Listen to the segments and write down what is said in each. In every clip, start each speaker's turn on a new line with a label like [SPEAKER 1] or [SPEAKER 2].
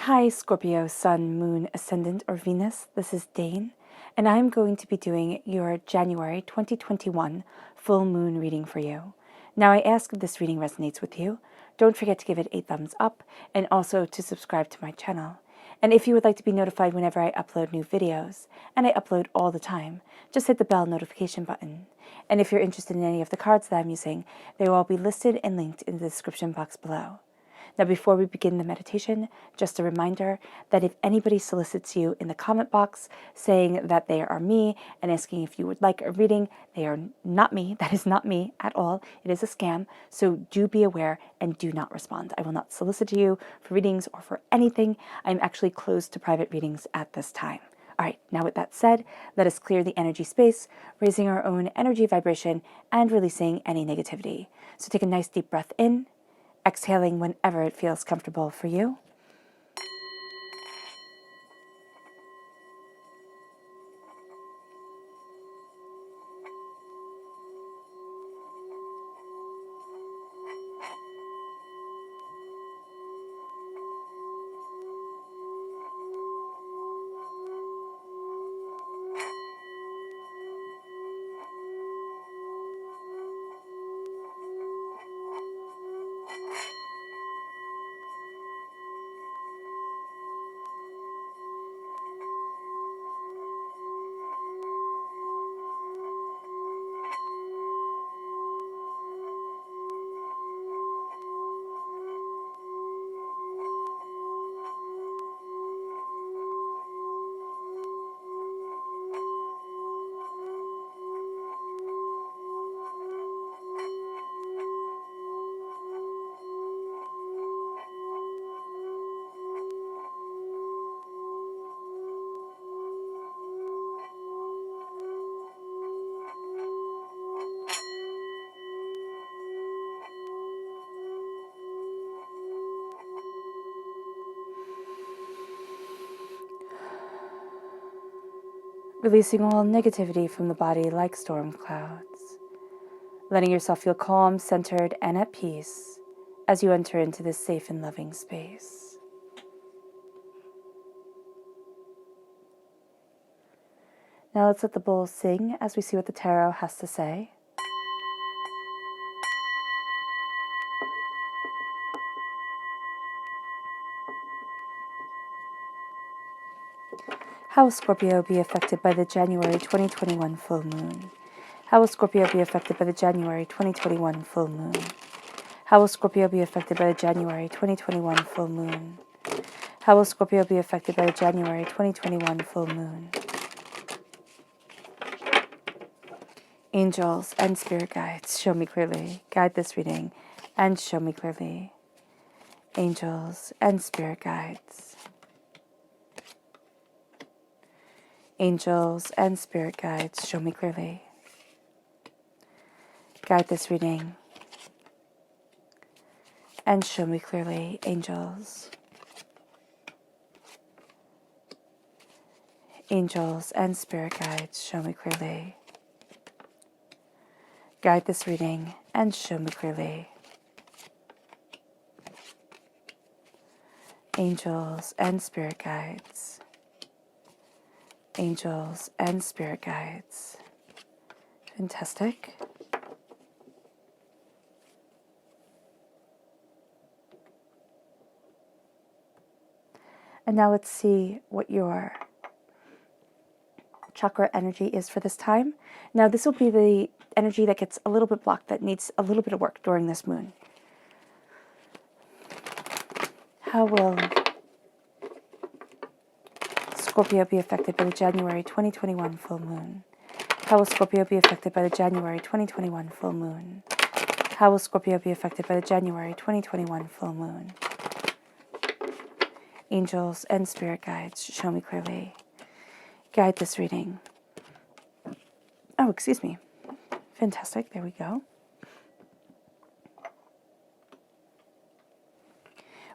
[SPEAKER 1] Hi, Scorpio, Sun, Moon, Ascendant, or Venus. This is Dane, and I'm going to be doing your January 2021 full moon reading for you. Now, I ask if this reading resonates with you. Don't forget to give it a thumbs up and also to subscribe to my channel. And if you would like to be notified whenever I upload new videos, and I upload all the time, just hit the bell notification button. And if you're interested in any of the cards that I'm using, they will all be listed and linked in the description box below. Now, before we begin the meditation, just a reminder that if anybody solicits you in the comment box saying that they are me and asking if you would like a reading, they are not me. That is not me at all. It is a scam. So do be aware and do not respond. I will not solicit you for readings or for anything. I'm actually closed to private readings at this time. All right, now with that said, let us clear the energy space, raising our own energy vibration and releasing any negativity. So take a nice deep breath in, exhaling whenever it feels comfortable for you. Releasing all negativity from the body like storm clouds. Letting yourself feel calm, centered, and at peace as you enter into this safe and loving space. Now let's let the bowl sing as we see what the tarot has to say. How will Scorpio be affected by the January 2021 full moon? How will Scorpio be affected by the January 2021 full moon? How will Scorpio be affected by the January 2021 full moon? How will Scorpio be affected by the January 2021 full moon? Angels and spirit guides, show me clearly. Guide this reading and show me clearly. Angels and spirit guides. Angels and spirit guides, show me clearly. Guide this reading and show me clearly, angels. Angels and spirit guides, show me clearly. Guide this reading and show me clearly. Angels and spirit guides. Angels and spirit guides. Fantastic. And now let's see what your chakra energy is for this time. Now this will be the energy that gets a little bit blocked, that needs a little bit of work during this moon. How will Scorpio be affected by the January 2021 full moon? How will Scorpio be affected by the January 2021 full moon? How will Scorpio be affected by the January 2021 full moon? Angels and spirit guides, show me clearly. Guide this reading. Oh, excuse me. Fantastic. There we go.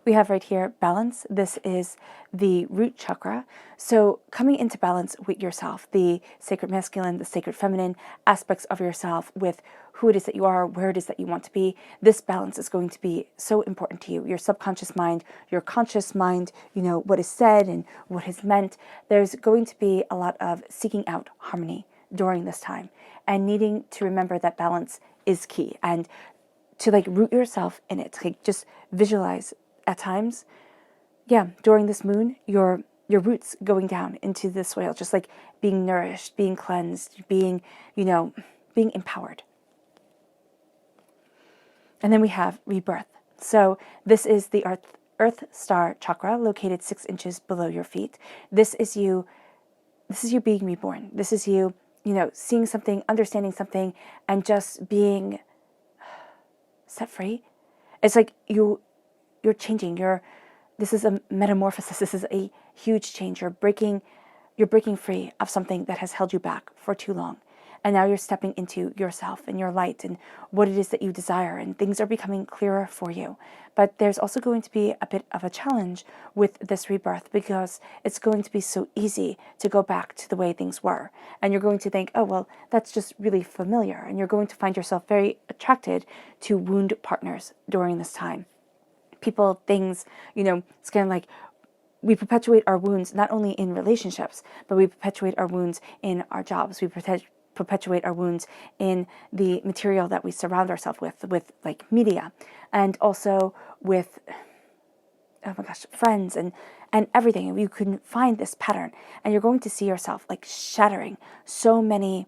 [SPEAKER 1] We have right here balance. This is the root chakra. So coming into balance with yourself, the sacred masculine, the sacred feminine aspects of yourself with who it is that you are, where it is that you want to be. This balance is going to be so important to you. Your subconscious mind, your conscious mind, what is said and what is meant. There's going to be a lot of seeking out harmony during this time and needing to remember that balance is key and to root yourself in it. Just visualize at times, during this moon, your roots going down into the soil, just being nourished, being cleansed, being empowered. And then we have rebirth. So this is the earth star chakra located 6 inches below your feet. This is you being reborn. This is you, seeing something, understanding something, and just being set free. It's you're changing. This is a metamorphosis. This is a huge change. You're breaking free of something that has held you back for too long. And now you're stepping into yourself and your light and what it is that you desire, and things are becoming clearer for you. But there's also going to be a bit of a challenge with this rebirth because it's going to be so easy to go back to the way things were. And you're going to think, oh, well, that's just really familiar. And you're going to find yourself very attracted to wound partners during this time. People, things, it's kind of we perpetuate our wounds not only in relationships, but we perpetuate our wounds in our jobs. We perpetuate our wounds in the material that we surround ourselves with media, and also with, oh my gosh, friends and everything. And you can find this pattern, and you're going to see yourself shattering so many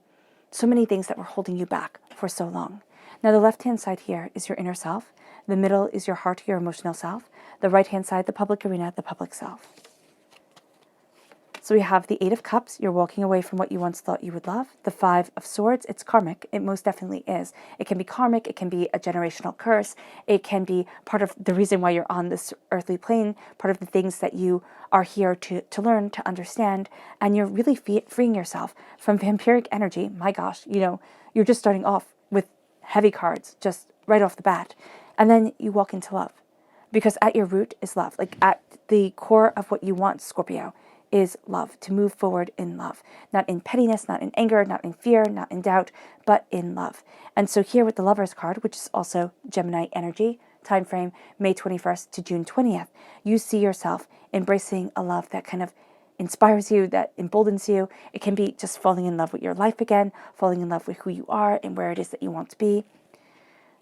[SPEAKER 1] things that were holding you back for so long. Now, the left-hand side here is your inner self. The middle is your heart, your emotional self. The right-hand side, the public arena, the public self. So we have the 8 of Cups. You're walking away from what you once thought you would love. The 5 of Swords. It's karmic. It most definitely is. It can be karmic. It can be a generational curse. It can be part of the reason why you're on this earthly plane, part of the things that you are here to learn, to understand. And you're really freeing yourself from vampiric energy. My gosh, you're just starting off with heavy cards, just right off the bat. And then you walk into love. Because at your root is love. At the core of what you want, Scorpio, is love, to move forward in love. Not in pettiness, not in anger, not in fear, not in doubt, but in love. And so here with the Lover's card, which is also Gemini energy, time frame May 21st to June 20th, you see yourself embracing a love that kind of inspires you, that emboldens you. It can be just falling in love with your life again, falling in love with who you are and where it is that you want to be.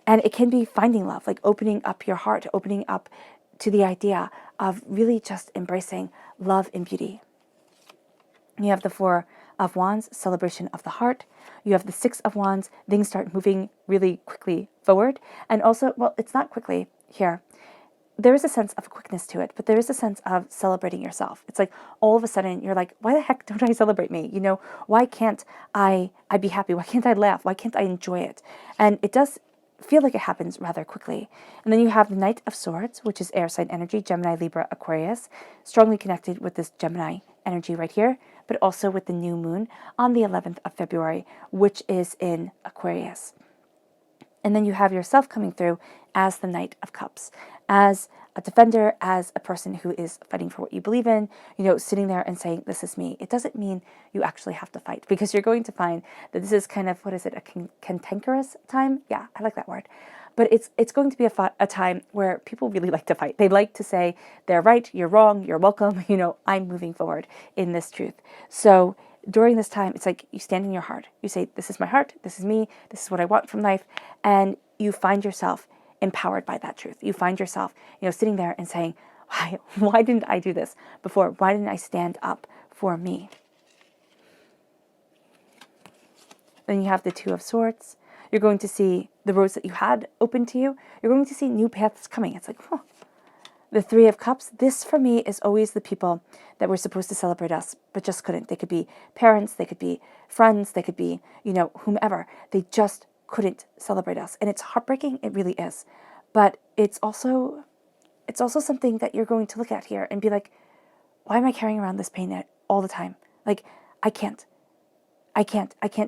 [SPEAKER 1] And it can be finding love, opening up your heart, opening up to the idea of really just embracing love and beauty. You have the 4 of Wands, celebration of the heart. You have the 6 of Wands, things start moving really quickly forward. And also, well, it's not quickly here. There is a sense of quickness to it, but there is a sense of celebrating yourself. It's all of a sudden you're why the heck don't I celebrate me? Why can't I be happy? Why can't I laugh? Why can't I enjoy it? And it does feel like it happens rather quickly. And then you have the Knight of Swords, which is air sign energy, Gemini, Libra, Aquarius, strongly connected with this Gemini energy right here, but also with the new moon on the 11th of February, which is in Aquarius. And then you have yourself coming through as the Knight of Cups, as a defender, as a person who is fighting for what you believe in, sitting there and saying, this is me. It doesn't mean you actually have to fight, because you're going to find that this is kind of, a cantankerous time? Yeah, I like that word. But it's going to be a time where people really like to fight. They like to say, they're right, you're wrong, you're welcome, I'm moving forward in this truth. So during this time, it's you stand in your heart. You say, this is my heart, this is me, this is what I want from life. And you find yourself empowered by that truth. You find yourself, sitting there and saying, why didn't I do this before? Why didn't I stand up for me? Then you have the 2 of Swords. You're going to see the roads that you had open to you. You're going to see new paths coming. It's The 3 of Cups. This for me is always the people that were supposed to celebrate us, but just couldn't. They could be parents, they could be friends, they could be, whomever. They just couldn't celebrate us. And it's heartbreaking. It really is. But it's also something that you're going to look at here and be why am I carrying around this pain all the time? I can't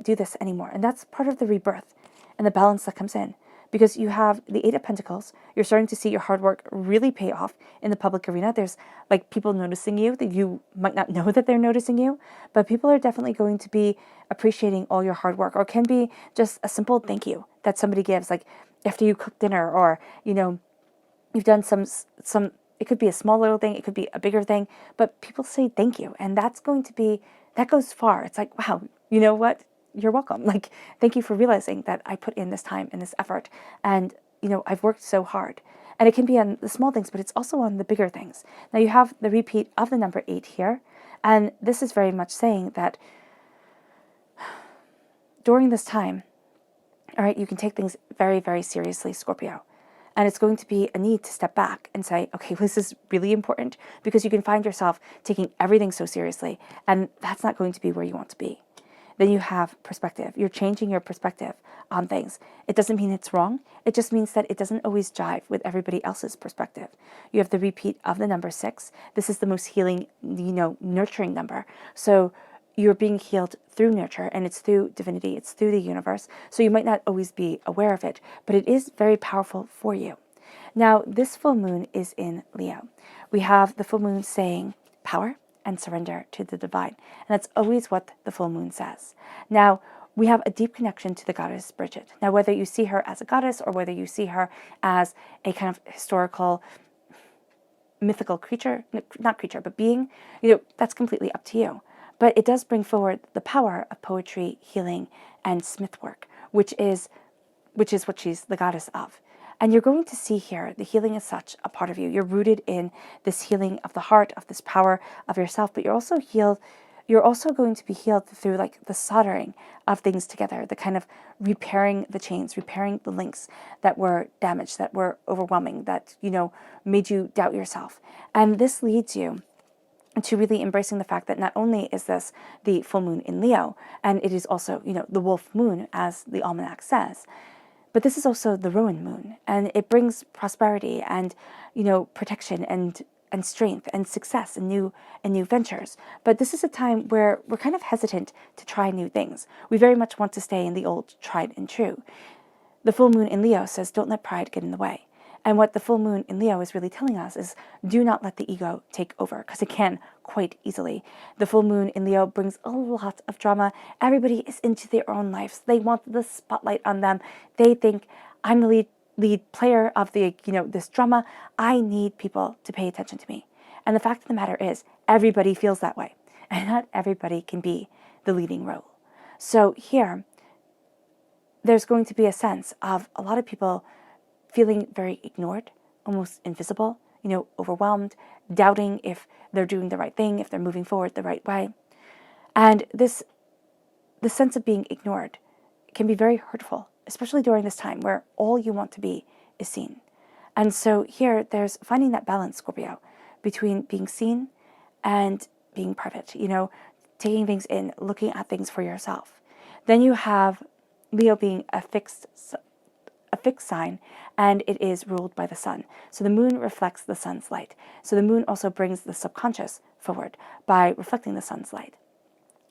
[SPEAKER 1] do this anymore. And that's part of the rebirth and the balance that comes in. because you have the Eight of Pentacles. You're starting to see your hard work really pay off in the public arena. There's like people noticing you that you might not know that they're noticing you, but people are definitely going to be appreciating all your hard work, or it can be just a simple thank you that somebody gives, like after you cook dinner, or, you know, you've done some, it could be a small little thing, it could be a bigger thing, but people say thank you. And that's going to be, that goes far. It's like, wow, you know what? You're welcome. Like, thank you for realizing that I put in this time and this effort. And, you know, I've worked so hard. And it can be on the small things, but it's also on the bigger things. Now you have the repeat of the number 8 here. And this is very much saying that during this time, all right, you can take things very, very seriously, Scorpio. And it's going to be a need to step back and say, okay, this is really important, because you can find yourself taking everything so seriously, and that's not going to be where you want to be. Then you have perspective. You're changing your perspective on things. It doesn't mean it's wrong. It just means that it doesn't always jive with everybody else's perspective. You have the repeat of the number 6. This is the most healing, you know, nurturing number. So you're being healed through nurture, and it's through divinity, it's through the universe. So you might not always be aware of it, but it is very powerful for you. Now, this full moon is in Leo. We have the full moon saying power and surrender to the divine. And that's always what the full moon says. Now, we have a deep connection to the goddess Bridget. Now, whether you see her as a goddess or whether you see her as a kind of historical, mythical creature, not creature, but being, you know, that's completely up to you. But it does bring forward the power of poetry, healing, and smith work, which is what she's the goddess of. And you're going to see here, the healing is such a part of you. You're rooted in this healing of the heart, of this power of yourself, but you're also healed. You're also going to be healed through like the soldering of things together, the kind of repairing the chains, repairing the links that were damaged, that were overwhelming, that, you know, made you doubt yourself. And this leads you to really embracing the fact that not only is this the full moon in Leo, and it is also, you know, the wolf moon, as the almanac says, but this is also the rowan moon, and it brings prosperity and, you know, protection and strength and success and new ventures. But this is a time where we're kind of hesitant to try new things. We very much want to stay in the old, tried and true. The full moon in Leo says, don't let pride get in the way. And what the full moon in Leo is really telling us is, do not let the ego take over, because it can quite easily. The full moon in Leo brings a lot of drama. Everybody is into their own lives. They want the spotlight on them. They think, I'm the lead player of the, you know, this drama. I need people to pay attention to me. And the fact of the matter is, everybody feels that way. And not everybody can be the leading role. So here, there's going to be a sense of a lot of people feeling very ignored, almost invisible, you know, overwhelmed, doubting if they're doing the right thing, if they're moving forward the right way. And the sense of being ignored can be very hurtful, especially during this time where all you want to be is seen. And so here, there's finding that balance, Scorpio, between being seen and being private, you know, taking things in, looking at things for yourself. Then you have Leo being a fixed sign, and it is ruled by the sun. So the moon reflects the sun's light. So the moon also brings the subconscious forward by reflecting the sun's light.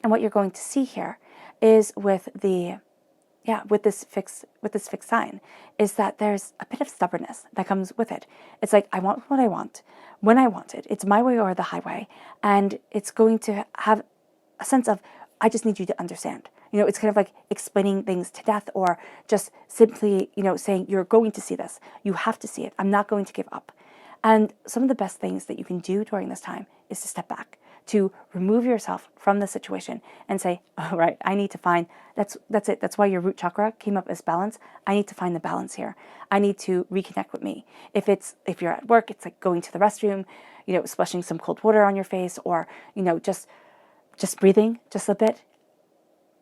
[SPEAKER 1] And what you're going to see here is with this fixed sign, is that there's a bit of stubbornness that comes with it. It's like, I want what I want, when I want it. It's my way or the highway. And it's going to have a sense of, I just need you to understand. You know, it's kind of like explaining things to death, or just simply, you know, saying, you're going to see this. You have to see it. I'm not going to give up. And some of the best things that you can do during this time is to step back, to remove yourself from the situation and say, all right, I need to find, that's it. That's why your root chakra came up as balance. I need to find the balance here. I need to reconnect with me. If you're at work, it's like going to the restroom, you know, splashing some cold water on your face, or, you know, just breathing just a bit.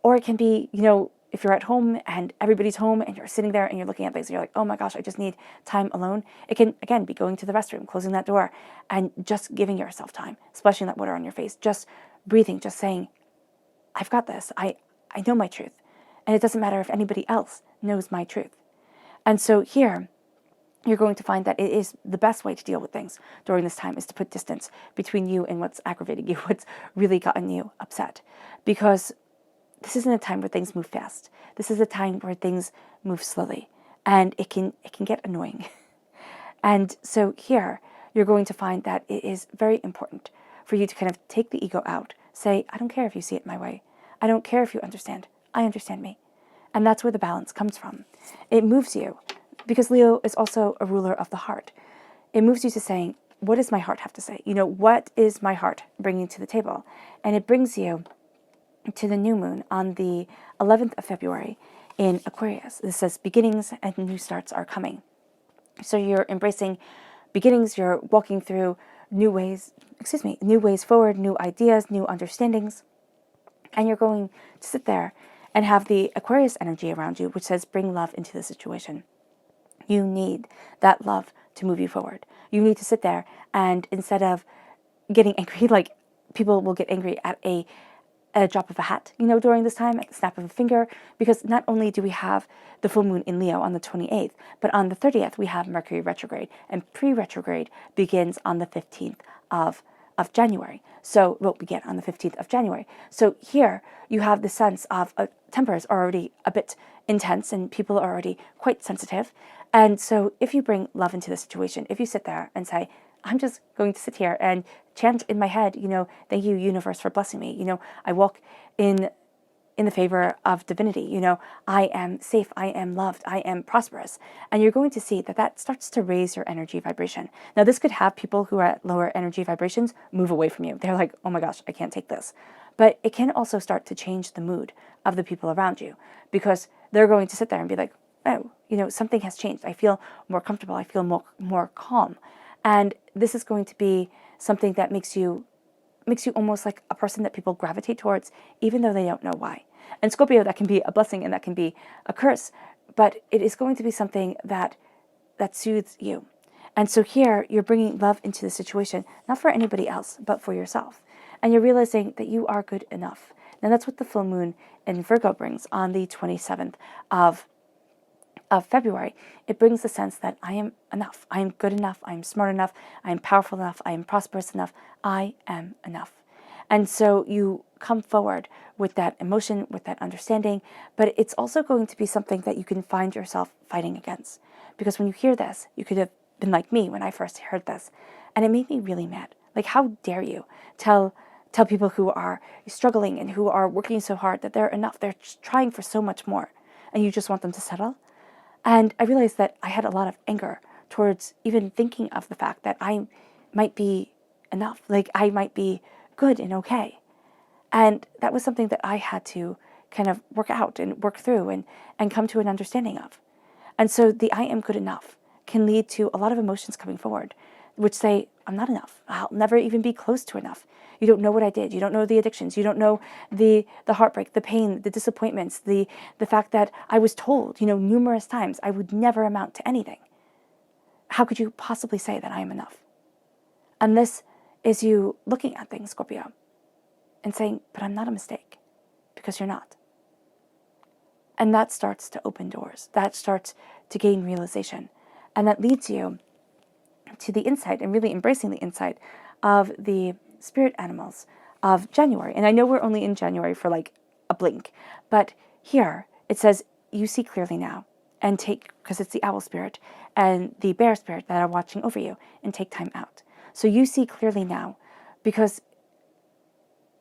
[SPEAKER 1] Or it can be, you know, if you're at home and everybody's home and you're sitting there and you're looking at things and you're like, oh my gosh, I just need time alone. It can, again, be going to the restroom, closing that door, and just giving yourself time, splashing that water on your face, just breathing, just saying, I've got this. I know my truth. And it doesn't matter if anybody else knows my truth. And so here, you're going to find that it is the best way to deal with things during this time is to put distance between you and what's aggravating you, what's really gotten you upset. Because this isn't a time where things move fast. This is a time where things move slowly. and it can get annoying. And so here, you're going to find that it is very important for you to kind of take the ego out. Say, I don't care if you see it my way. I don't care if you understand. I understand me. And that's where the balance comes from. It moves you, because Leo is also a ruler of the heart. It moves you to saying, what does my heart have to say? You know, what is my heart bringing to the table? And it brings you to the new moon on the 11th of February in Aquarius. This says beginnings and new starts are coming. So you're embracing beginnings, you're walking through new ways forward, new ideas, new understandings. And you're going to sit there and have the Aquarius energy around you, which says bring love into the situation. You need that love to move you forward. You need to sit there and instead of getting angry, like people will get angry at a drop of a hat, you know, during this time, at the snap of a finger, because not only do we have the full moon in Leo on the 28th, but on the 30th we have Mercury retrograde, and pre-retrograde begins on the 15th of January. So, will begin on the 15th of January. So here you have the sense of tempers are already a bit intense and people are already quite sensitive. And so if you bring love into the situation, if you sit there and say, I'm just going to sit here and chant in my head, you know, thank you, universe, for blessing me. You know, I walk in the favor of divinity. You know, I am safe, I am loved, I am prosperous. And you're going to see that that starts to raise your energy vibration. Now, this could have people who are at lower energy vibrations move away from you. They're like, oh my gosh, I can't take this. But it can also start to change the mood of the people around you, because they're going to sit there and be like, oh, you know, something has changed. I feel more comfortable. I feel more calm. And this is going to be something that makes you almost like a person that people gravitate towards, even though they don't know why. And Scorpio, that can be a blessing and that can be a curse, but it is going to be something that soothes you. And so here, you're bringing love into the situation, not for anybody else, but for yourself. And you're realizing that you are good enough. Now, that's what the full moon in Virgo brings on the 27th of February. It brings the sense that I am enough. I am good enough. I am smart enough. I am powerful enough. I am prosperous enough. I am enough. And so you come forward with that emotion, with that understanding, but it's also going to be something that you can find yourself fighting against. Because when you hear this, you could have been like me when I first heard this, and it made me really mad. Like, how dare you tell people who are struggling and who are working so hard that they're enough, they're trying for so much more, and you just want them to settle? And I realized that I had a lot of anger towards even thinking of the fact that I might be enough, like I might be good and okay. And that was something that I had to kind of work out and work through and come to an understanding of. And so the I am good enough can lead to a lot of emotions coming forward, which say, I'm not enough. I'll never even be close to enough. You don't know what I did. You don't know the addictions. You don't know the heartbreak, the pain, the disappointments, the fact that I was told, you know, numerous times I would never amount to anything. How could you possibly say that I am enough? And this is you looking at things, Scorpio, and saying, but I'm not a mistake, because you're not. And that starts to open doors. That starts to gain realization. And that leads you to the insight, and really embracing the insight of the spirit animals of January. And I know we're only in January for like a blink, but here it says, you see clearly now, and take, because it's the owl spirit and the bear spirit that are watching over you, and take time out. So you see clearly now, because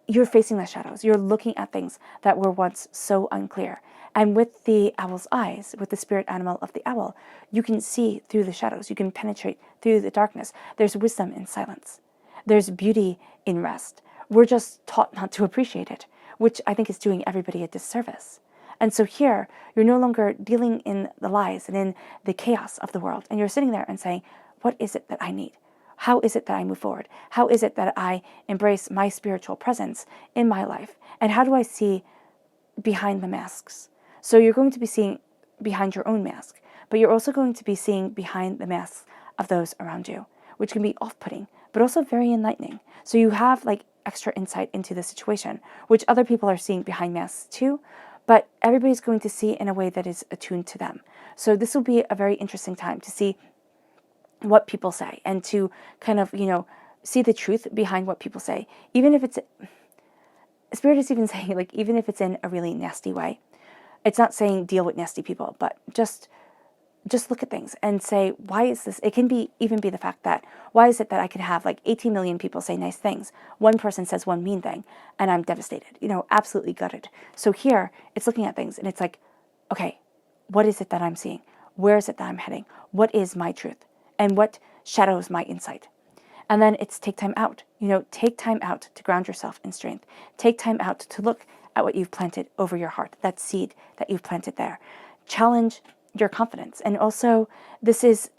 [SPEAKER 1] you're facing the shadows. You're looking at things that were once so unclear. And with the owl's eyes, with the spirit animal of the owl, you can see through the shadows. You can penetrate through the darkness. There's wisdom in silence. There's beauty in rest. We're just taught not to appreciate it, which I think is doing everybody a disservice. And so here, you're no longer dealing in the lies and in the chaos of the world. And you're sitting there and saying, what is it that I need? How is it that I move forward? How is it that I embrace my spiritual presence in my life? And how do I see behind the masks? So you're going to be seeing behind your own mask, but you're also going to be seeing behind the masks of those around you, which can be off-putting, but also very enlightening. So you have like extra insight into the situation, which other people are seeing behind masks too, but everybody's going to see in a way that is attuned to them. So this will be a very interesting time to see what people say, and to kind of, you know, see the truth behind what people say. Even if it's, Spirit is even saying, like, even if it's in a really nasty way. It's not saying deal with nasty people, but just just look at things and say, why is this? It can be even be the fact that, why is it that I could have like 18 million people say nice things? One person says one mean thing and I'm devastated, absolutely gutted. So here it's looking at things and it's like, okay, what is it that I'm seeing? Where is it that I'm heading? What is my truth? And what shadows my insight? And then it's take time out. Take time out to ground yourself in strength. Take time out to look at what you've planted over your heart, that seed that you've planted there. Challenge your confidence. And also, this is,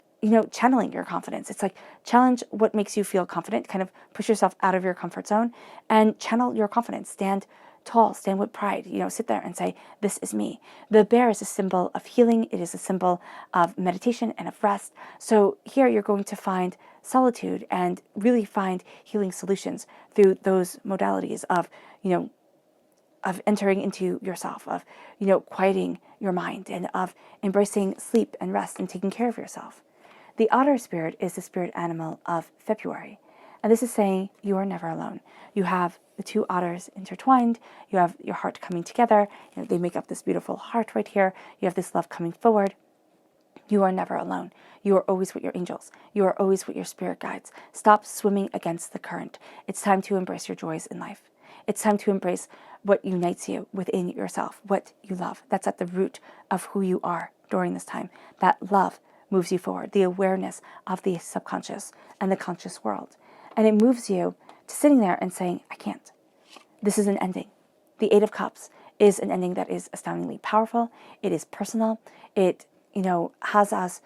[SPEAKER 1] channeling your confidence. It's like challenge what makes you feel confident, kind of push yourself out of your comfort zone and channel your confidence. Stand tall, stand with pride, sit there and say, this is me. The bear is a symbol of healing. It is a symbol of meditation and of rest. So here you're going to find solitude and really find healing solutions through those modalities of, of entering into yourself, of, quieting your mind, and of embracing sleep and rest and taking care of yourself. The otter spirit is the spirit animal of February. And this is saying you are never alone. You have the two otters intertwined. You have your heart coming together. They make up this beautiful heart right here. You have this love coming forward. You are never alone. You are always with your angels. You are always with your spirit guides. Stop swimming against the current. It's time to embrace your joys in life. It's time to embrace what unites you within yourself, what you love. That's at the root of who you are during this time. That love moves you forward, the awareness of the subconscious and the conscious world. And it moves you to sitting there and saying, I can't. This is an ending. The Eight of Cups is an ending that is astoundingly powerful. It is personal. It, has us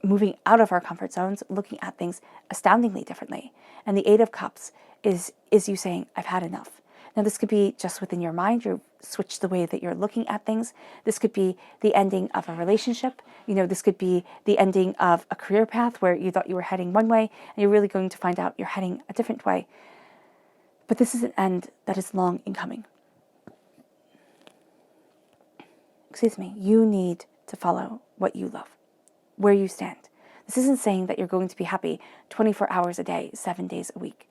[SPEAKER 1] moving out of our comfort zones, looking at things astoundingly differently. And the Eight of Cups is you saying, I've had enough. Now, this could be just within your mind. You switch the way that you're looking at things. This could be the ending of a relationship. This could be the ending of a career path where you thought you were heading one way and you're really going to find out you're heading a different way. But this is an end that is long in coming. You need to follow what you love, where you stand. This isn't saying that you're going to be happy 24 hours a day, 7 days a week.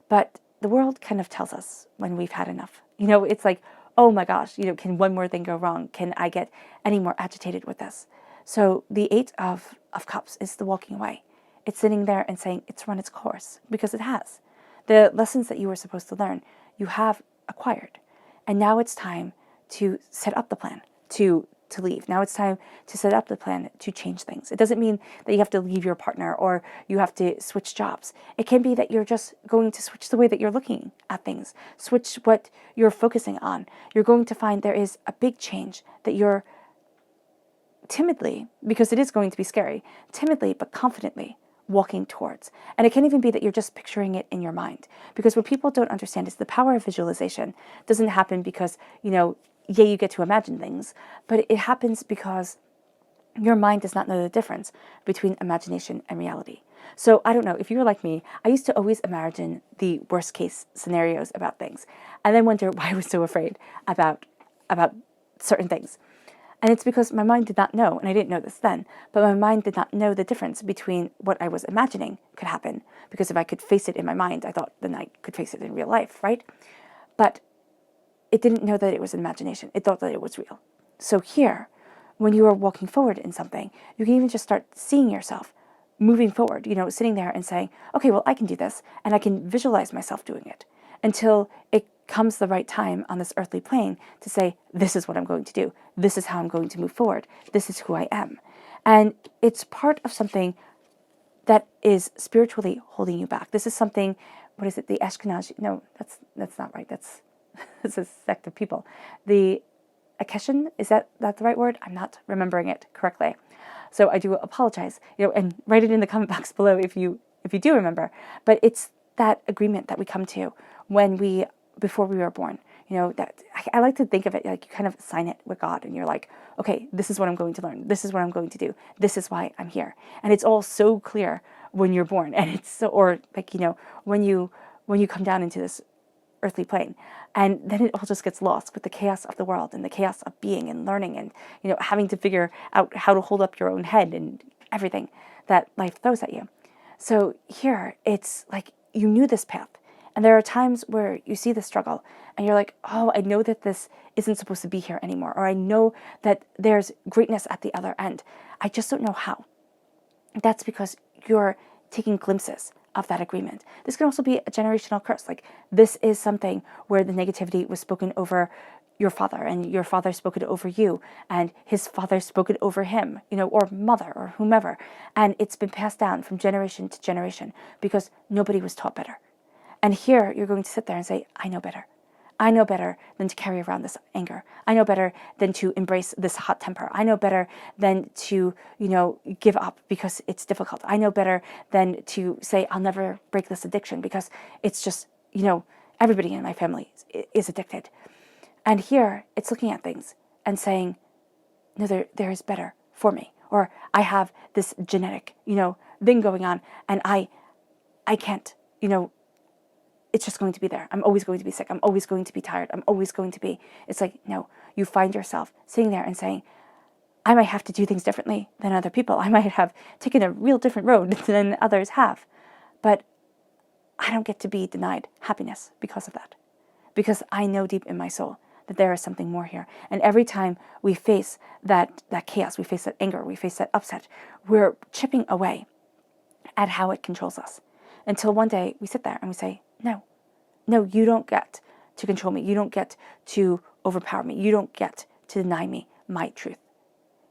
[SPEAKER 1] But the world kind of tells us when we've had enough. It's like, oh my gosh, can one more thing go wrong? Can I get any more agitated with this? So the Eight of Cups is the walking away. It's sitting there and saying it's run its course, because it has. The lessons that you were supposed to learn, you have acquired. And now it's time to set up the plan to leave. Now it's time to set up the plan to change things. It doesn't mean that you have to leave your partner or you have to switch jobs. It can be that you're just going to switch the way that you're looking at things, switch what you're focusing on. You're going to find there is a big change that you're timidly, because it is going to be scary, timidly but confidently walking towards. And it can even be that you're just picturing it in your mind. Because what people don't understand is the power of visualization doesn't happen because, you get to imagine things, but it happens because your mind does not know the difference between imagination and reality. So I don't know, if you were like me, I used to always imagine the worst case scenarios about things and then wonder why I was so afraid about certain things. And it's because my mind did not know, and I didn't know this then, but my mind did not know the difference between what I was imagining could happen. Because if I could face it in my mind, I thought then I could face it in real life, right? But it didn't know that it was imagination. It thought that it was real. So here, when you are walking forward in something, you can even just start seeing yourself moving forward, sitting there and saying, okay, well, I can do this, and I can visualize myself doing it until it comes the right time on this earthly plane to say, this is what I'm going to do. This is how I'm going to move forward. This is who I am. And it's part of something that is spiritually holding you back. This is something, what is it? The Ashkenazi? No, that's not right. That's a sect of people. The Akeshan, is that the right word? I'm not remembering it correctly. So I do apologize, and write it in the comment box below if you do remember. But it's that agreement that we come to before we were born. That I like to think of it like you kind of sign it with God and you're like, okay, this is what I'm going to learn. This is what I'm going to do. This is why I'm here. And it's all so clear when you're born. And it's so, or like, when you come down into this earthly plane, and then it all just gets lost with the chaos of the world and the chaos of being and learning and having to figure out how to hold up your own head and everything that life throws at you. So here it's like you knew this path, And there are times where you see the struggle and you're like, oh, I know that this isn't supposed to be here anymore. Or I know that there's greatness at the other end. I just don't know how. That's because you're taking glimpses of that agreement. This can also be a generational curse. Like, this is something where the negativity was spoken over your father, and your father spoke it over you, and his father spoke it over him, or mother or whomever. And it's been passed down from generation to generation because nobody was taught better. And here you're going to sit there and say, I know better. I know better than to carry around this anger. I know better than to embrace this hot temper. I know better than to, give up because it's difficult. I know better than to say, I'll never break this addiction because it's just, everybody in my family is addicted. And here it's looking at things and saying, no, there is better for me. Or I have this genetic, thing going on, and I can't, it's just going to be there. I'm always going to be sick. I'm always going to be tired. I'm always going to be. It's like, no, you find yourself sitting there and saying, I might have to do things differently than other people. I might have taken a real different road than others have. But I don't get to be denied happiness because of that. Because I know deep in my soul that there is something more here. And every time we face that chaos, we face that anger, we face that upset, we're chipping away at how it controls us. Until one day we sit there and we say, no, you don't get to control me. You don't get to overpower me. You don't get to deny me my truth.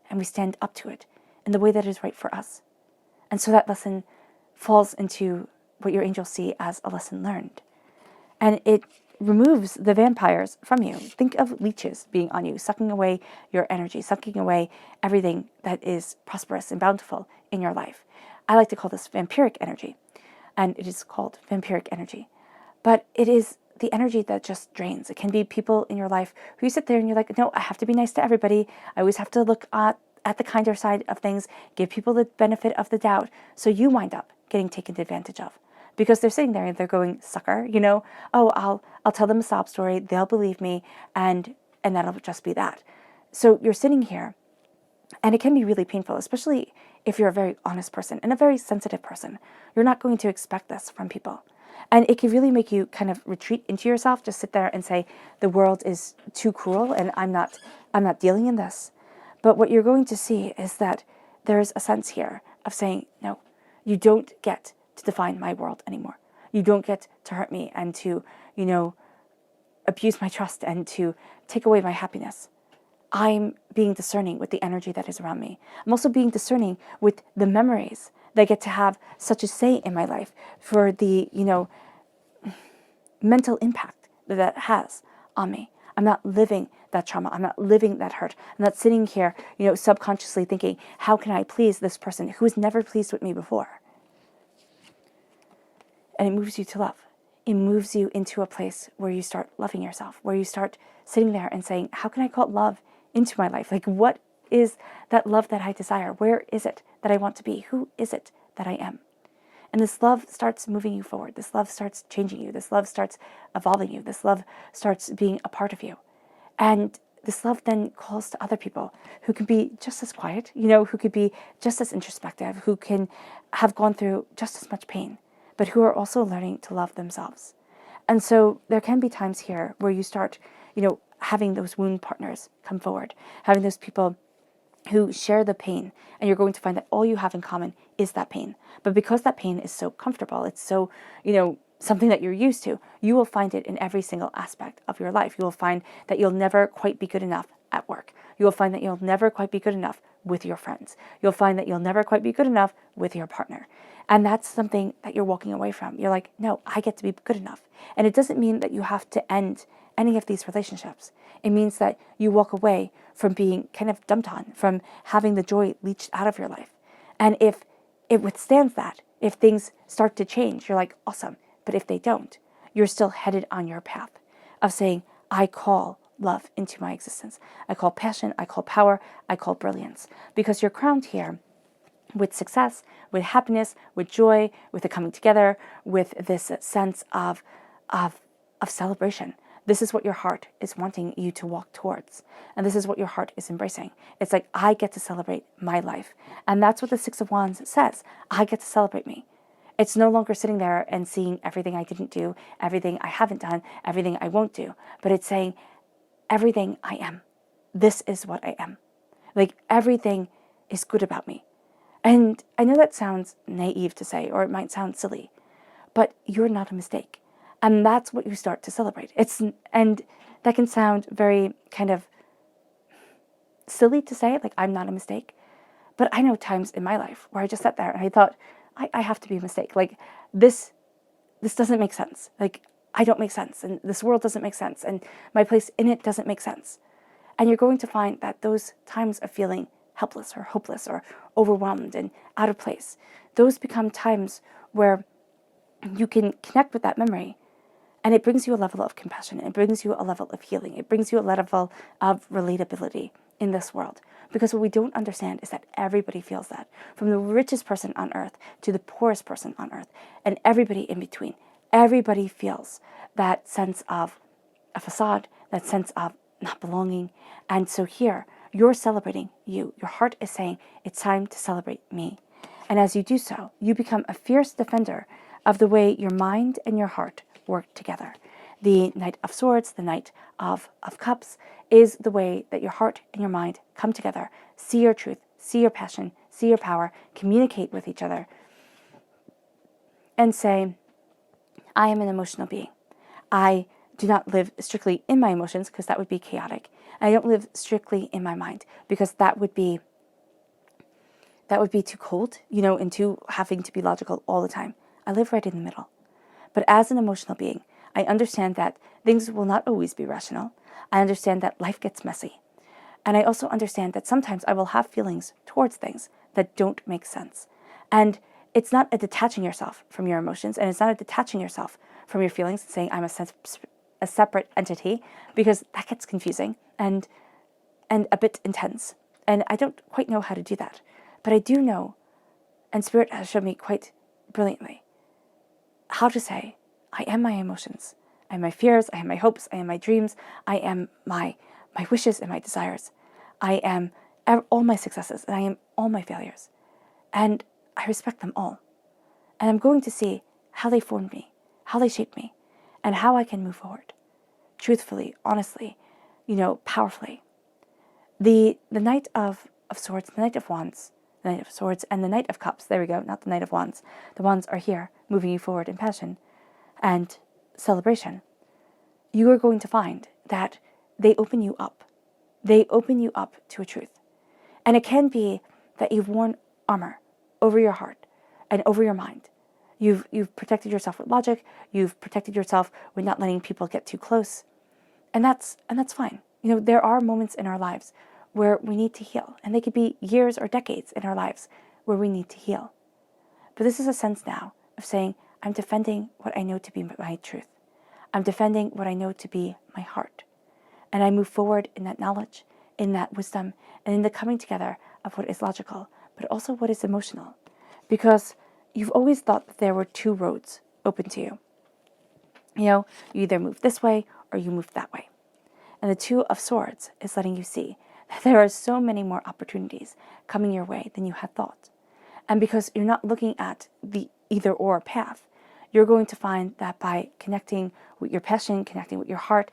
[SPEAKER 1] And we stand up to it in the way that is right for us. And so that lesson falls into what your angels see as a lesson learned. And it removes the vampires from you. Think of leeches being on you, sucking away your energy, sucking away everything that is prosperous and bountiful in your life. I like to call this vampiric energy, and it is called vampiric energy. But it is the energy that just drains. It can be people in your life who you sit there and you're like, no, I have to be nice to everybody. I always have to look at the kinder side of things, give people the benefit of the doubt. So you wind up getting taken advantage of because they're sitting there and they're going, sucker, oh, I'll tell them a sob story. They'll believe me. And that'll just be that. So you're sitting here and it can be really painful, especially if you're a very honest person and a very sensitive person. You're not going to expect this from people. And it can really make you kind of retreat into yourself, just sit there and say, the world is too cruel and I'm not dealing in this. But what you're going to see is that there's a sense here of saying, no, you don't get to define my world anymore. You don't get to hurt me and to, abuse my trust and to take away my happiness. I'm being discerning with the energy that is around me. I'm also being discerning with the memories that I get to have such a say in my life for the, mental impact that has on me. I'm not living that trauma. I'm not living that hurt. I'm not sitting here, subconsciously thinking, how can I please this person who has never pleased with me before? And it moves you to love. It moves you into a place where you start loving yourself, where you start sitting there and saying, how can I call love into my life? Like, what is that love that I desire? Where is it that I want to be? Who is it that I am? And this love starts moving you forward. This love starts changing you. This love starts evolving you. This love starts being a part of you. And this love then calls to other people who can be just as quiet, who could be just as introspective, who can have gone through just as much pain, but who are also learning to love themselves. And so there can be times here where you start, having those wound partners come forward, having those people who share the pain, and you're going to find that all you have in common is that pain. But because that pain is so comfortable, it's so, something that you're used to, you will find it in every single aspect of your life. You will find that you'll never quite be good enough at work. You will find that you'll never quite be good enough with your friends. You'll find that you'll never quite be good enough with your partner. And that's something that you're walking away from. You're like, no, I get to be good enough. And it doesn't mean that you have to end any of these relationships. It means that you walk away from being kind of dumped on, from having the joy leached out of your life. And if it withstands that, if things start to change, you're like, awesome. But if they don't, you're still headed on your path of saying, I call love into my existence. I call passion, I call power, I call brilliance. Because you're crowned here with success, with happiness, with joy, with the coming together, with this sense of celebration. This is what your heart is wanting you to walk towards. And this is what your heart is embracing. It's like, I get to celebrate my life. And that's what the Six of Wands says. I get to celebrate me. It's no longer sitting there and seeing everything I didn't do, everything I haven't done, everything I won't do, but it's saying everything I am. This is what I am. Like everything is good about me. And I know that sounds naive to say, or it might sound silly, but you're not a mistake. And that's what you start to celebrate. And that can sound very kind of silly to say, like I'm not a mistake. But I know times in my life where I just sat there and I thought, I have to be a mistake. Like this doesn't make sense. Like I don't make sense, and this world doesn't make sense, and my place in it doesn't make sense. And you're going to find that those times of feeling helpless or hopeless or overwhelmed and out of place, those become times where you can connect with that memory, and it brings you a level of compassion. It brings you a level of healing. It brings you a level of relatability in this world. Because what we don't understand is that everybody feels that, from the richest person on earth to the poorest person on earth, and everybody in between. Everybody feels that sense of a facade, that sense of not belonging. And so here, you're celebrating you. Your heart is saying, it's time to celebrate me. And as you do so, you become a fierce defender of the way your mind and your heart work together. The Knight of Swords, the Knight of Cups, is the way that your heart and your mind come together, see your truth, see your passion, see your power, communicate with each other, and say, I am an emotional being. I do not live strictly in my emotions because that would be chaotic. I don't live strictly in my mind because that would be too cold, and too having to be logical all the time. I live right in the middle. But as an emotional being, I understand that things will not always be rational. I understand that life gets messy. And I also understand that sometimes I will have feelings towards things that don't make sense. And it's not a detaching yourself from your emotions, and it's not a detaching yourself from your feelings and saying I'm a separate entity, because that gets confusing and a bit intense. And I don't quite know how to do that. But I do know, and Spirit has shown me quite brilliantly, how to say, I am my emotions. I am my fears, I am my hopes, I am my dreams, I am my wishes and my desires. I am all my successes, and I am all my failures. And I respect them all. And I'm going to see how they formed me, how they shaped me, and how I can move forward. Truthfully, honestly, powerfully. The Knight of Swords, the Knight of Wands, the Knight of Swords, and the Knight of Cups, there we go, not the Knight of Wands. The Wands are here, moving you forward in passion and celebration. You are going to find that they open you up. They open you up to a truth. And it can be that you've worn armor over your heart and over your mind. You've protected yourself with logic. You've protected yourself with not letting people get too close. And that's fine. There are moments in our lives where we need to heal. And they could be years or decades in our lives where we need to heal. But this is a sense now of saying, I'm defending what I know to be my truth. I'm defending what I know to be my heart. And I move forward in that knowledge, in that wisdom, and in the coming together of what is logical, but also what is emotional. Because you've always thought that there were two roads open to you. You either move this way or you move that way. And the Two of Swords is letting you see that there are so many more opportunities coming your way than you had thought. And because you're not looking at the either or path, you're going to find that by connecting with your passion, connecting with your heart,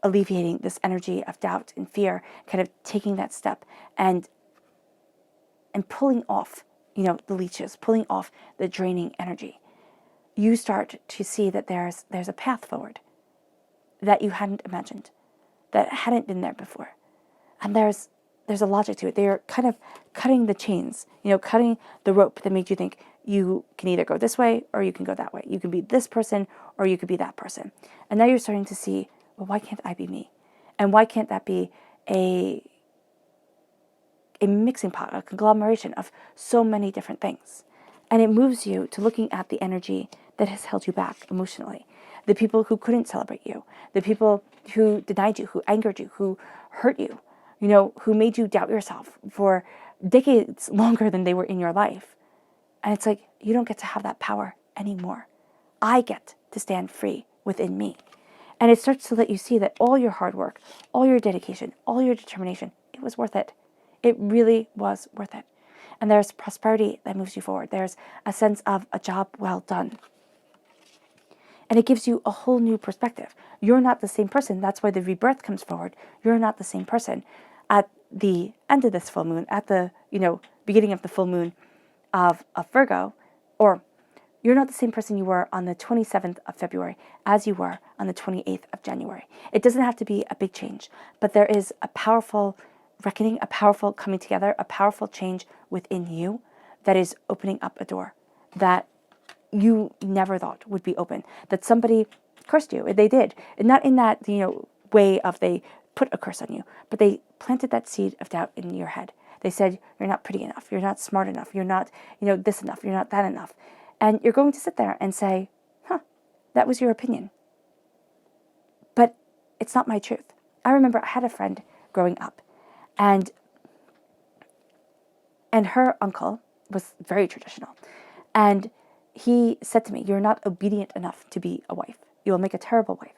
[SPEAKER 1] alleviating this energy of doubt and fear, kind of taking that step and pulling off, the leeches, pulling off the draining energy, you start to see that there's a path forward that you hadn't imagined, that hadn't been there before. And there's a logic to it. They're kind of cutting the chains, cutting the rope that made you think you can either go this way or you can go that way. You can be this person or you could be that person. And now you're starting to see, well, why can't I be me? And why can't that be a mixing pot, a conglomeration of so many different things? And it moves you to looking at the energy that has held you back emotionally. The people who couldn't celebrate you, the people who denied you, who angered you, who hurt you, who made you doubt yourself for decades longer than they were in your life. And it's like, you don't get to have that power anymore. I get to stand free within me. And it starts to let you see that all your hard work, all your dedication, all your determination, it was worth it. It really was worth it. And there's prosperity that moves you forward. There's a sense of a job well done. And it gives you a whole new perspective. You're not the same person. That's why the rebirth comes forward. You're not the same person. At the end of this full moon, at the, beginning of the full moon of Virgo, or you're not the same person you were on the 27th of February as you were on the 28th of January. It doesn't have to be a big change, but there is a powerful reckoning, a powerful coming together, a powerful change within you that is opening up a door that you never thought would be open, that somebody cursed you. They did. And not in that, way of they put a curse on you, but they planted that seed of doubt in your head. They said, you're not pretty enough. You're not smart enough. You're not, this enough. You're not that enough. And you're going to sit there and say, that was your opinion. But it's not my truth. I remember I had a friend growing up, and her uncle was very traditional. And he said to me, you're not obedient enough to be a wife. You will make a terrible wife.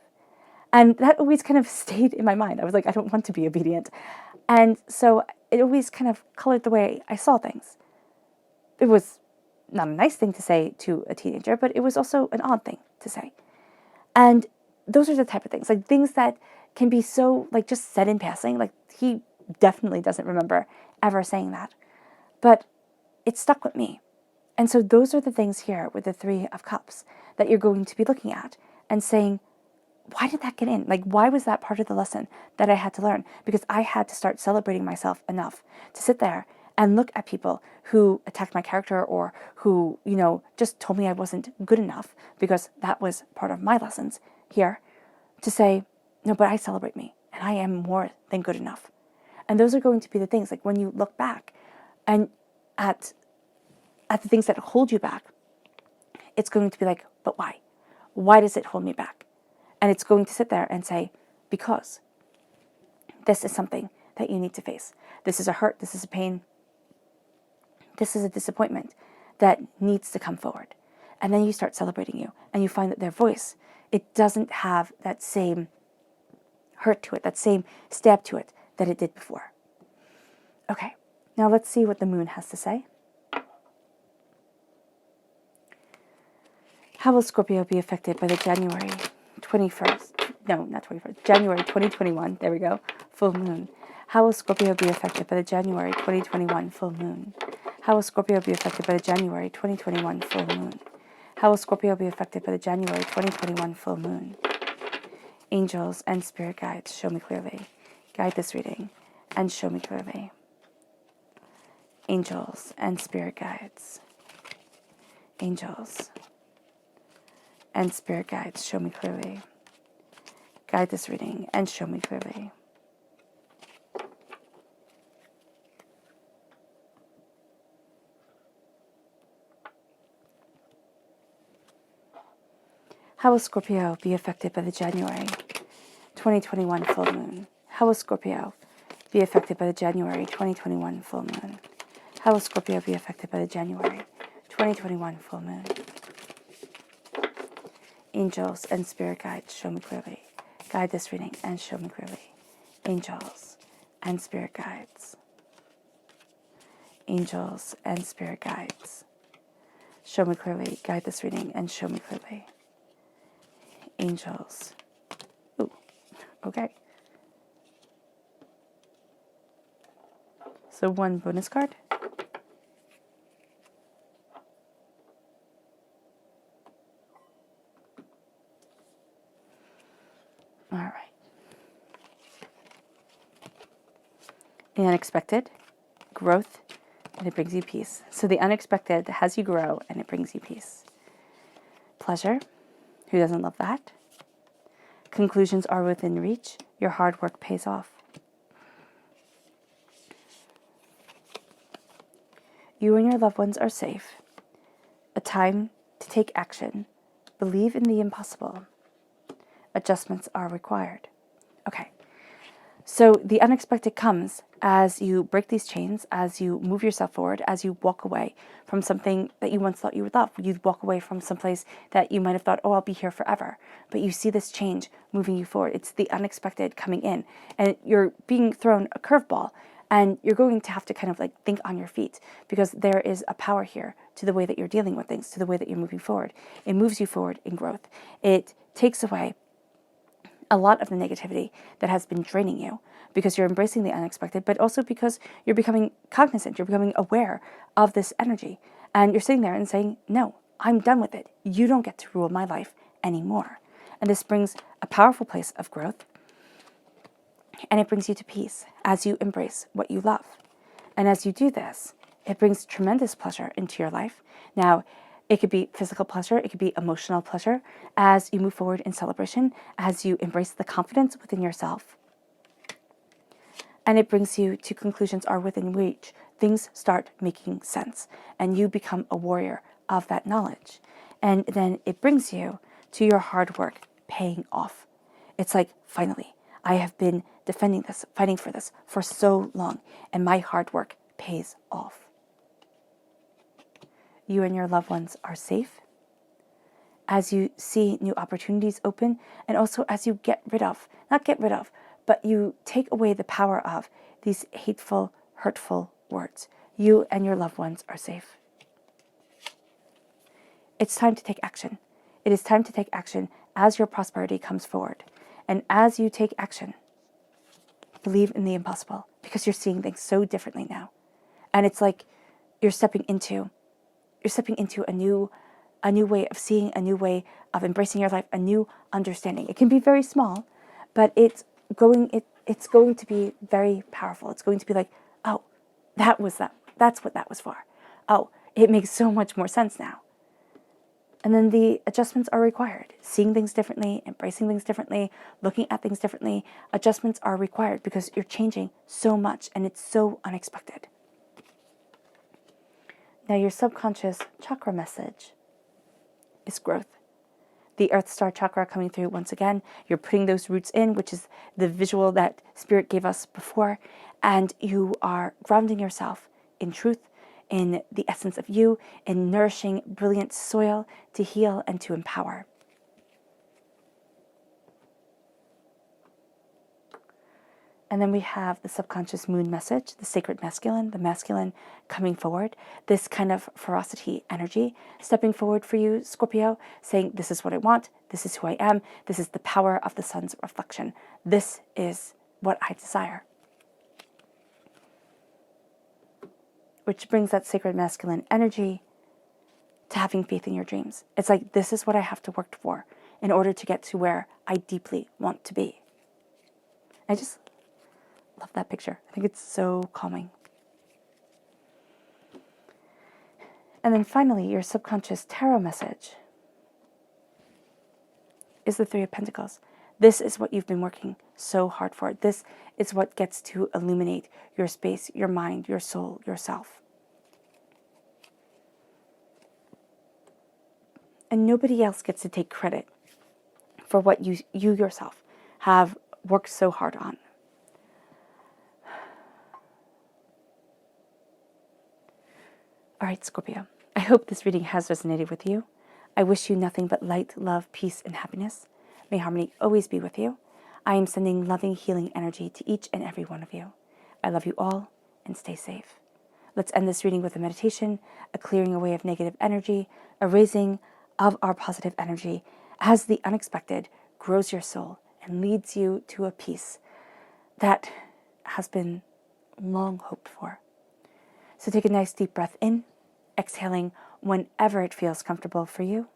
[SPEAKER 1] And that always kind of stayed in my mind. I was like, I don't want to be obedient. And so it always kind of colored the way I saw things. It was not a nice thing to say to a teenager, but it was also an odd thing to say. And those are the type of things, like things that can be so just said in passing. Like he definitely doesn't remember ever saying that, but it stuck with me. And so those are the things here with the Three of Cups that you're going to be looking at and saying, why did that get in? Why was that part of the lesson that I had to learn? Because I had to start celebrating myself enough to sit there and look at people who attacked my character or who, just told me I wasn't good enough, because that was part of my lessons here, to say, no, but I celebrate me and I am more than good enough. And those are going to be the things, when you look back and at the things that hold you back, it's going to be but why? Why does it hold me back? And it's going to sit there and say, because this is something that you need to face. This is a hurt. This is a pain. This is a disappointment that needs to come forward. And then you start celebrating you, and you find that their voice, it doesn't have that same hurt to it, that same stab to it that it did before. Okay, now let's see what the moon has to say. How will Scorpio be affected by the January 2021, there we go, full moon? How will Scorpio be affected by the January 2021 full moon? How will Scorpio be affected by the January 2021 full moon? How will Scorpio be affected by the January 2021 full moon? Angels and spirit guides, show me clearly. Guide this reading and show me clearly. Angels and spirit guides. Angels and spirit guides, show me clearly. Guide this reading and show me clearly. How will Scorpio be affected by the January 2021 full moon? How will Scorpio be affected by the January 2021 full moon? How will Scorpio be affected by the January 2021 full moon? Angels and spirit guides, show me clearly. Guide this reading and show me clearly. Angels and spirit guides. Angels and spirit guides, show me clearly. Guide this reading and show me clearly. Angels. Ooh, okay. So one bonus card. All right. The unexpected, growth, and it brings you peace. So the unexpected has you grow, and it brings you peace. Pleasure. Who doesn't love that? Conclusions are within reach. Your hard work pays off. You and your loved ones are safe. A time to take action. Believe in the impossible. Adjustments are required. Okay. So the unexpected comes as you break these chains, as you move yourself forward, as you walk away from something that you once thought you would love. You'd walk away from someplace that you might have thought, oh, I'll be here forever. But you see this change moving you forward. It's the unexpected coming in. And you're being thrown a curveball. And you're going to have to kind of like think on your feet, because there is a power here to the way that you're dealing with things, to the way that you're moving forward. It moves you forward in growth. It takes away a lot of the negativity that has been draining you, because you're embracing the unexpected, but also because you're becoming cognizant, you're becoming aware of this energy. And you're sitting there and saying, no, I'm done with it. You don't get to rule my life anymore. And this brings a powerful place of growth. And it brings you to peace as you embrace what you love. And as you do this, it brings tremendous pleasure into your life. Now, it could be physical pleasure, it could be emotional pleasure as you move forward in celebration, as you embrace the confidence within yourself. And it brings you to conclusions are within reach. Things start making sense, and you become a warrior of that knowledge. And then it brings you to your hard work paying off. It's like, finally, I have been defending this, fighting for this for so long, and my hard work pays off. You and your loved ones are safe as you see new opportunities open, and also as you not get rid of, but you take away the power of these hateful, hurtful words. You and your loved ones are safe. It's time to take action. It is time to take action as your prosperity comes forward. And as you take action, believe in the impossible, because you're seeing things so differently now. And it's like you're stepping into a new way of seeing, a new way of embracing your life, a new understanding. It can be very small, but it's going to be very powerful. It's going to be like, oh, that's what that was for. Oh, it makes so much more sense now. And then the adjustments are required. Seeing things differently, embracing things differently, looking at things differently. Adjustments are required because you're changing so much and it's so unexpected. Now your subconscious chakra message is growth. The Earth Star chakra coming through once again. You're putting those roots in, which is the visual that Spirit gave us before. And you are grounding yourself in truth, in the essence of you, in nourishing, brilliant soil to heal and to empower. And then we have the subconscious moon message, the sacred masculine, the masculine coming forward, this kind of ferocity energy, stepping forward for you, Scorpio, saying, this is what I want, this is who I am, this is the power of the sun's reflection, this is what I desire. Which brings that sacred masculine energy to having faith in your dreams. It's like, this is what I have to work for in order to get to where I deeply want to be. I just love that picture. I think it's so calming. And then finally, your subconscious tarot message is the Three of Pentacles. This is what you've been working so hard for. This is what gets to illuminate your space, your mind, your soul, yourself. And nobody else gets to take credit for what you yourself have worked so hard on. All right, Scorpio, I hope this reading has resonated with you. I wish you nothing but light, love, peace, and happiness. May harmony always be with you. I am sending loving, healing energy to each and every one of you. I love you all, and stay safe. Let's end this reading with a meditation, a clearing away of negative energy, a raising of our positive energy as the unexpected grows your soul and leads you to a peace that has been long hoped for. So take a nice deep breath in, exhaling whenever it feels comfortable for you.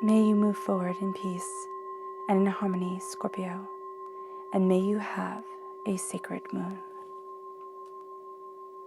[SPEAKER 1] May you move forward in peace and in harmony, Scorpio, and may you have a sacred moon.